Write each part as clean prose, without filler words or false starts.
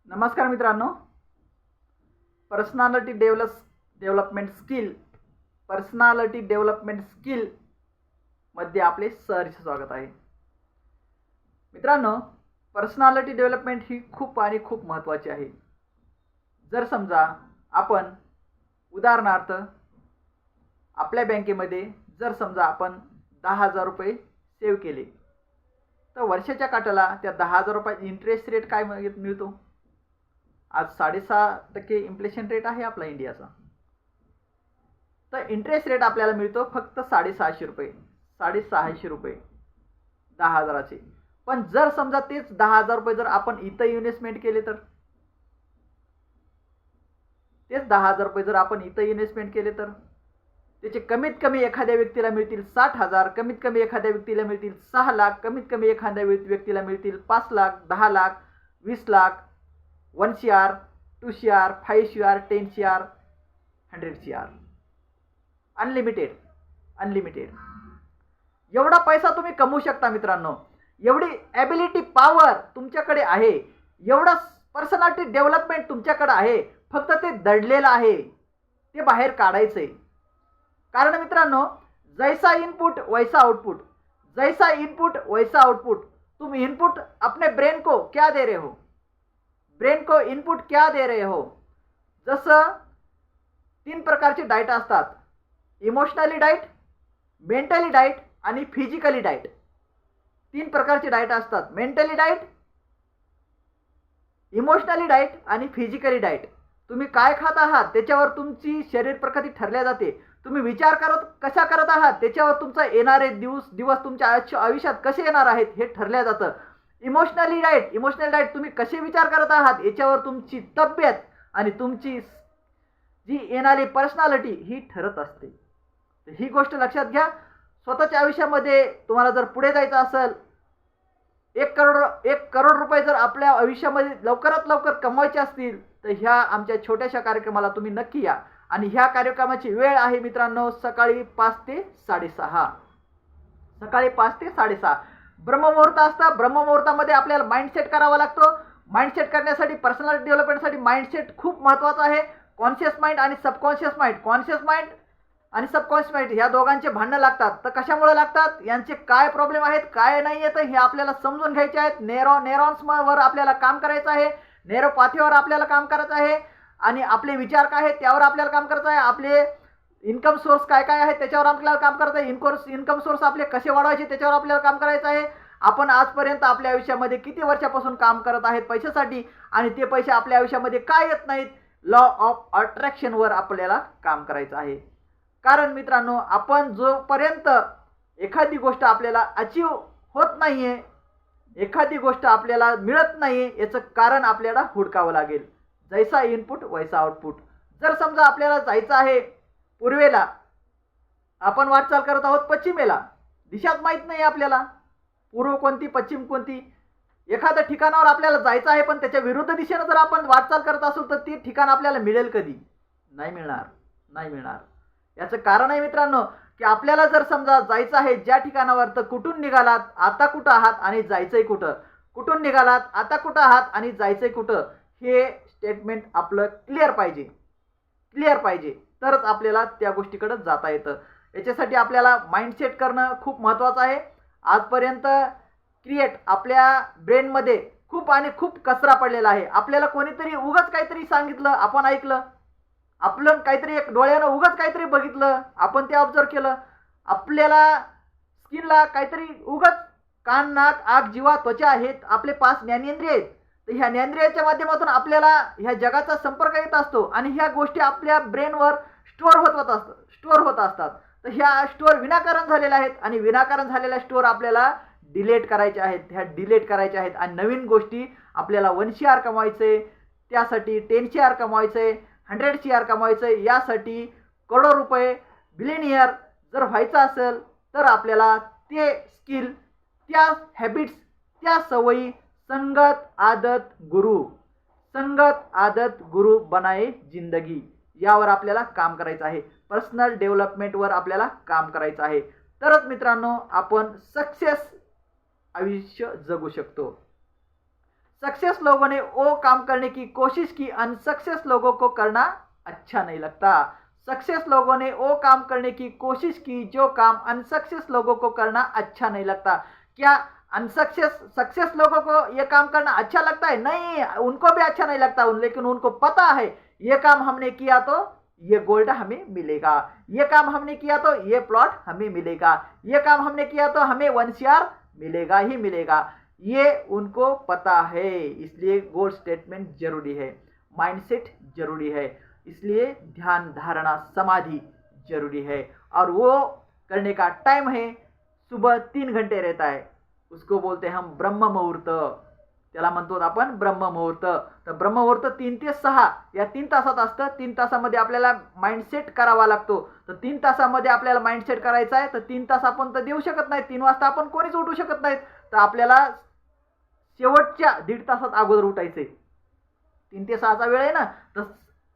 नमस्कार मित्रांनो, personality development skill मध्ये आपले सहर्ष स्वागत आहे. मित्रांनो, पर्सनॅलिटी डेव्हलपमेंट ही खूप महत्त्वाची आहे. जर समजा आपण उदाहरणार्थ आपल्या बँकेमध्ये जर समजा आपण 10,000 रुपये सेव्ह केले, तर वर्षाच्या काठाला त्या 10,000 रुपयाचा इंटरेस्ट रेट काय मिळतो? आज 6.5% इन्फ्लेशन रेट आहे आपला इंडियाचा. तर इंटरेस्ट रेट आपल्याला मिळतो फक्त 650 रुपये 10,000चे. पण जर समजा तेच 10,000 रुपये जर आपण इथं इन्व्हेस्टमेंट केले, तर तेच 10,000 रुपये जर आपण इथं इन्व्हेस्टमेंट केले, तर त्याचे कमीत कमी एखाद्या व्यक्तीला मिळतील 60,000, कमीत कमी एखाद्या व्यक्तीला मिळतील 6 लाख, कमीत कमी एखाद्या व्यक्तीला मिळतील 5 lakh, 10 lakh, 20 lakh, 1 CR, 2 CR, 5 CR, 10 CR, 100 CR. Unlimited एवढा पैसा तुम्ही कमवू शकता मित्रांनो. एवढी ॲबिलिटी पॉवर तुमच्याकडे आहे, एवढा पर्सनॅलिटी डेव्हलपमेंट तुमच्याकडे आहे. फक्त ते दडलेलं आहे, ते बाहेर काढायचंय. कारण मित्रांनो, जैसा इनपुट वैसा आउटपुट. तुम इनपुट अपने ब्रेन को क्या दे रहे हो, ब्रेन को इनपुट क्या दे रहे हो. जसं 3 प्रकारचे डाएट असतात: इमोशनली डाएट, मेंटली डाएट आणि फिजिकली डाएट. 3 प्रकारचे डाएट असतात: मेंटली डाएट, इमोशनली डाएट आणि फिजिकली डाएट. तुम्ही काय खात आहात त्याच्यावर तुमची शरीर प्रकृती ठरल्या जाते. तुम्ही विचार कशा करत आहात त्याच्यावर तुमचा येणारे दिवस तुमच्या आयुष्यात कसे येणार आहेत हे ठरल्या जातं. इमोशनल डाएट तुम्ही कसे विचार करत आहात याच्यावर तुमची तब्येत आणि तुमची जी येणारी पर्सनॅलिटी ही ठरत असते. तर ही गोष्ट लक्षात घ्या. स्वतःच्या आयुष्यामध्ये तुम्हाला जर पुढे जायचं असेल, 1 करोड रुपये जर आपल्या आयुष्यामध्ये लवकरात लवकर कमवायचे असतील, तर ह्या आमच्या छोट्याशा कार्यक्रमाला तुम्ही नक्की या. आणि ह्या कार्यक्रमाची वेळ आहे मित्रांनो, सकाळी 5 ते 6:30. ब्रह्ममुहूर्त असतं. ब्रह्ममुहूर्तामध्ये आपल्याला माइंडसेट करावा लागतो. माइंडसेट करण्यासाठी, पर्सनॅलिटी डेव्हलपमेंटसाठी माइंडसेट खूप महत्त्वाचा आहे. कॉन्शियस माइंड आणि सबकॉन्शियस माइंड ह्या दोघांचे भांडणं लागतात. तर कशामुळे लागतात, यांचे काय प्रॉब्लेम आहेत, काय नाही येतं हे आपल्याला समजून घ्यायचे आहेत. न्यूरॉन्सवर आपल्याला काम करायचं आहे, न्यूरोपॅथीवर आपल्याला काम करायचं आहे, आणि आपले विचार काय आहेत त्यावर आपल्याला काम करायचं आहे. आपले इन्कम सोर्स काय आहे त्याच्यावर आपल्याला काम करायचं आहे. इन्कम सोर्स आपले कसे वाढवायचे त्याच्यावर आपल्याला काम करायचं आहे. आपण आजपर्यंत आपल्या आयुष्यामध्ये किती वर्षापासून काम करत आहेत पैशासाठी, आणि ते पैसे आपल्या आयुष्यामध्ये काय येत नाहीत. लॉ ऑफ अट्रॅक्शनवर आपल्याला काम करायचं आहे. कारण मित्रांनो, आपण जोपर्यंत एखादी गोष्ट आपल्याला अचीव होत नाहीये, एखादी गोष्ट आपल्याला मिळत नाहीये, याचं कारण आपल्याला हुडकावं लागेल. जैसा इनपुट वैसा आउटपुट. जर समजा आपल्याला जायचं आहे पूर्वेला, आपण वाटचाल करत आहोत पश्चिमेला, दिशाच माहीत नाही आपल्याला, पूर्व कोणती पश्चिम कोणती. एखाद्या ठिकाणावर आपल्याला जायचं आहे, पण त्याच्या विरुद्ध दिशेनं जर आपण वाटचाल करत असू, तर ते ठिकाण आपल्याला मिळेल कधी? नाही मिळणार. याचं कारण आहे मित्रांनो, की आपल्याला जर समजा जायचं आहे ज्या ठिकाणावर, तर कुठून निघालात, आता कुठं आहात आणि जायचंय कुठं, कुठून निघालात, आता कुठं आहात आणि जायचंय कुठं, हे स्टेटमेंट आपलं क्लिअर पाहिजे. तरच आपल्याला त्या गोष्टीकडे जाता येतं. याच्यासाठी आपल्याला माइंडसेट करणं खूप महत्त्वाचं आहे. आजपर्यंत आपल्या ब्रेनमध्ये खूप कचरा पडलेला आहे. आपल्याला कोणीतरी उगाच काहीतरी सांगितलं, आपण ऐकलं. आपलं काहीतरी एक डोळ्यानं उगाच काहीतरी बघितलं, आपण ते ऑब्झर्व केलं. आपल्याला स्किनला काहीतरी उगाच, कान, नाक, आग, जिव्हा, त्वचा हे आपले 5 ज्ञानेंद्रिय आहेत. तर ह्या ज्ञानेंद्रियाच्या माध्यमातून आपल्याला ह्या जगाचा संपर्क येत असतो, आणि ह्या गोष्टी आपल्या ब्रेनवर स्टोअर होत असतात. तर ह्या स्टोअर विनाकारण झालेल्या आहेत, आणि विनाकारण झालेल्या स्टोअर आपल्याला डिलीट करायच्या आहेत. आणि नवीन गोष्टी आपल्याला 1 CR कमवायचे, त्यासाठी 10 CR कमवायचे, 100 CR कमवायचे. यासाठी करोडो रुपये बिलियनियर जर व्हायचं असेल, तर आपल्याला ते स्किल, त्या हॅबिट्स, त्या सवयी, संगत आदत गुरु बनाए जिंदगी, यावर आपल्याला काम करायचं आहे. पर्सनल डेव्हलपमेंटवर आपल्याला काम करायचं आहे. तरच मित्रांनो आपण सक्सेस आयुष्य जगू शकतो. सक्सेस लोगों ने वो काम करने की कोशिश की, अनसक्सेस लोगों को करना अच्छा नहीं लगता। सक्सेस लोगों ने वो काम करने की कोशिश की जो काम अनसक्सेस लोगों को करना अच्छा नहीं लगता। क्या अनसक्सेस सक्सेस लोगों को ये काम करना अच्छा लगता है? नहीं, उनको भी अच्छा नहीं लगता, लेकिन उनको पता है ये काम हमने किया तो ये गोल्ड हमें मिलेगा, ये काम हमने किया तो ये प्लॉट हमें मिलेगा, ये काम हमने किया तो हमें 1 CR मिलेगा ही मिलेगा, ये उनको पता है। इसलिए गोल स्टेटमेंट जरूरी है, माइंडसेट जरूरी है, इसलिए ध्यान धारणा समाधि जरूरी है। और वो करने का टाइम है सुबह 3 घंटे रहता है, उसको बोलते हैं हम ब्रह्म मुहूर्त, त्याला म्हणतो आपण ब्रह्म मुहूर्त। तर ब्रह्म मुहूर्त 3 ते 6 या 3 तासात असतं। 3 तासामध्ये आपल्याला माइंडसेट करावा लागतो। तर 3 तासामध्ये आपल्याला माइंडसेट करायचा आहे, तर 3 तास आपण तर देऊ शकत नाही, 3 वाजता आपण कोणीच उठू शकत नाहीत, तर आपल्याला शेवटच्या 1.5 तासात अगोदर उठायचंय। 3 ते 6चा वेळ आहे ना, तर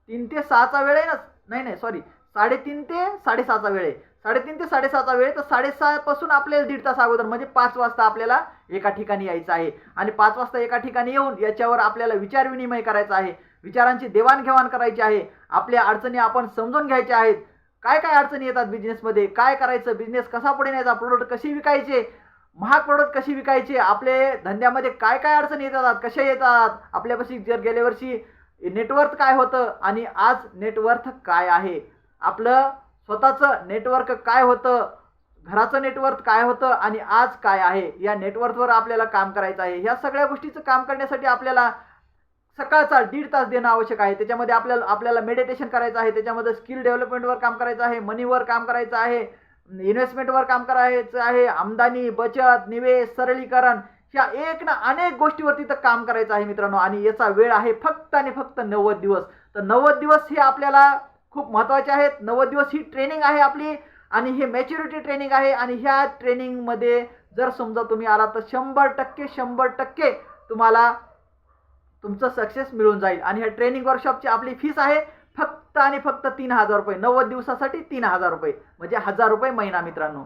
3 ते 6चा वेळ आहे ना, नाही सॉरी 3:30 ते 6:30चा वेळ आहे, 3:30 ते 6:30चा वेळ, तर 6:30 पासून आपल्याला 1.5 तास अगोदर म्हणजे 5 वाजता आपल्याला एका ठिकाणी यायचं आहे। आणि 5 वाजता एका ठिकाणी येऊन याच्यावर आपल्याला विचार विनिमय करायचा आहे, विचारांची देवाणघेवाण करायची आहे, आपल्या अडचणी आपण समजून घ्यायच्या आहेत। काय काय अडचणी येतात बिझनेसमध्ये, काय करायचं, बिझनेस कसा पुढे न्यायचा, प्रोडक्ट कशी विकायचे, महाग प्रोडक्ट कशी विकायचे, आपले धंद्यामध्ये काय काय अडचणी येतात, कशा येतात, आपल्यापाशी जर गेल्या वर्षी नेटवर्क काय होतं आणि आज नेटवर्क काय आहे, आपलं स्वतःचं नेटवर्क काय होतं, घराचं नेटवर्क काय होतं आणि आज काय आहे, या नेटवर्कवर आपल्याला काम करायचं आहे। ह्या सगळ्या गोष्टीचं काम करण्यासाठी आपल्याला सकाळचा 1.5 तास देणं आवश्यक आहे। त्याच्यामध्ये आपल्याला मेडिटेशन करायचं आहे, त्याच्यामध्ये स्किल डेव्हलपमेंटवर काम करायचं आहे, मनीवर काम करायचं आहे, इन्व्हेस्टमेंटवर काम करायचं आहे, आमदानी, बचत, निवेश, सरलीकरण, ह्या एक ना अनेक गोष्टीवर तिथं काम करायचं आहे मित्रांनो। आणि याचा वेळ आहे फक्त आणि फक्त 90 दिवस। तर 90 दिवस हे आपल्याला खूप महत्त्वाचे आहेत। 90 दिवस ही ट्रेनिंग आहे आपली आणि हे मॅच्युरिटी ट्रेनिंग आहे। आणि ह्या ट्रेनिंगमध्ये जर समजा तुम्ही आला तर 100% तुम्हाला तुमचं सक्सेस मिळून जाईल। आणि ह्या ट्रेनिंग वर्कशॉपची आपली फीस आहे फक्त आणि फक्त 3000 रुपये, 90 दिवसासाठी 3000 रुपये, म्हणजे 1000 रुपये महिना मित्रांनो,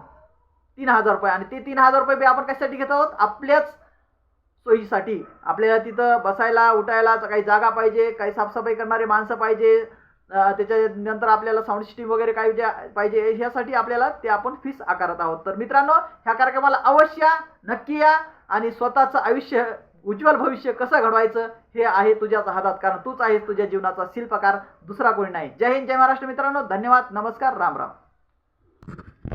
3000 रुपये। आणि ते 3000 रुपये आपण कशासाठी घेत आहोत, आपल्याच सोयीसाठी। आपल्याला तिथं बसायला उठायला काही जागा पाहिजे, काही साफसफाई करणारे माणसं पाहिजे, त्याच्यानंतर आपल्याला साऊंड सिस्टीम वगैरे काय पाहिजे, ह्यासाठी आपल्याला ते आपण फीस आकारत आहोत। तर मित्रांनो, ह्या कार्यक्रमाला अवश्य नक्की या आणि स्वतःचं आयुष्य उज्ज्वल भविष्य कसं घडवायचं हे आहे तुझ्याच हातात, कारण तूच आहेस तुझ्या जीवनाचा शिल्पकार, दुसरा कोणी नाही। जय हिंद, जय महाराष्ट्र मित्रांनो, धन्यवाद, नमस्कार, राम राम।